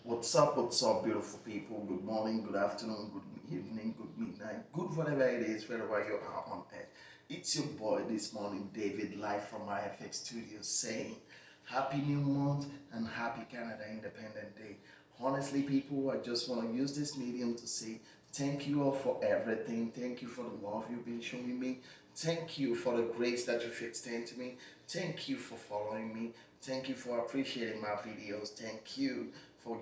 What's up, beautiful people? Good morning, good afternoon, good evening, good midnight, good whatever it is, wherever you are on earth. It's your boy this morning, David, live from my FX studio, saying Happy New Month and Happy Canada Independent Day. Honestly, people, I just want to use this medium to say thank you all for everything. Thank you for the love you've been showing me. Thank you for the grace that you've extended to me. Thank you for following me. Thank you for appreciating my videos. Thank you for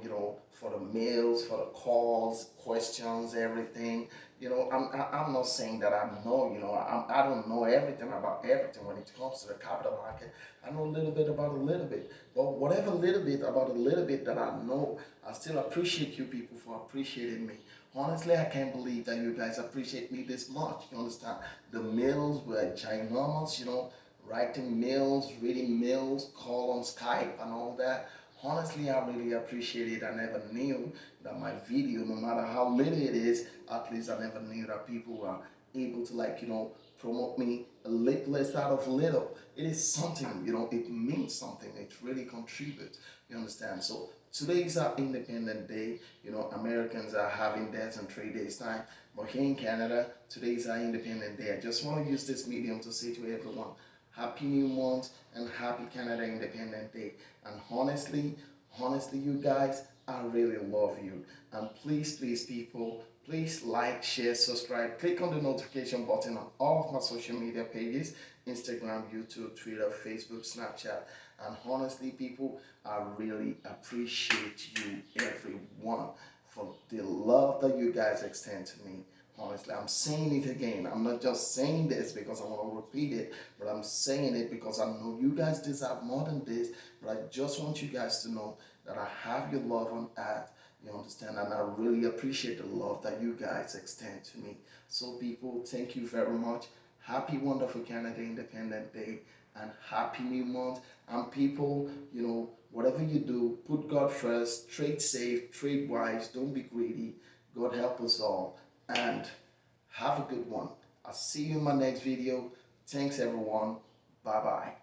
for the mails, for the calls, questions, everything. I'm not saying that I know. I don't know everything about everything when it comes to the capital market. I know a little bit about a little bit, but whatever little bit about a little bit that I know, I still appreciate you people for appreciating me. Honestly, I can't believe that you guys appreciate me this much. You understand? The mails were ginormous. Writing mails, reading mails, call on Skype and all that. Honestly, I really appreciate it. I never knew that my video, no matter how little it is, at least I never knew that people were able to promote me a little less out of little. It is something, it means something. It really contributes. You understand? So today is our Independent Day. Americans are having theirs on 3 days time. But here in Canada, today is our Independent Day. I just want to use this medium to say to everyone, Happy New Month and Happy Canada Independent Day. And honestly, you guys, I really love you. And please, people, please like, share, subscribe, click on the notification button on all of my social media pages, Instagram, YouTube, Twitter, Facebook, Snapchat. And honestly, people, I really appreciate you, everyone, for the love that you guys extend to me. Honestly, I'm saying it again. I'm not just saying this because I want to repeat it, but I'm saying it because I know you guys deserve more than this. But I just want you guys to know that I have your love on earth. You understand? And I really appreciate the love that you guys extend to me. So, people, thank you very much. Happy, wonderful Canada Independent Day and Happy New Month. And, people, whatever you do, put God first, trade safe, trade wise, don't be greedy. God help us all. And have a good one. I'll see you in my next video. Thanks, everyone. Bye bye.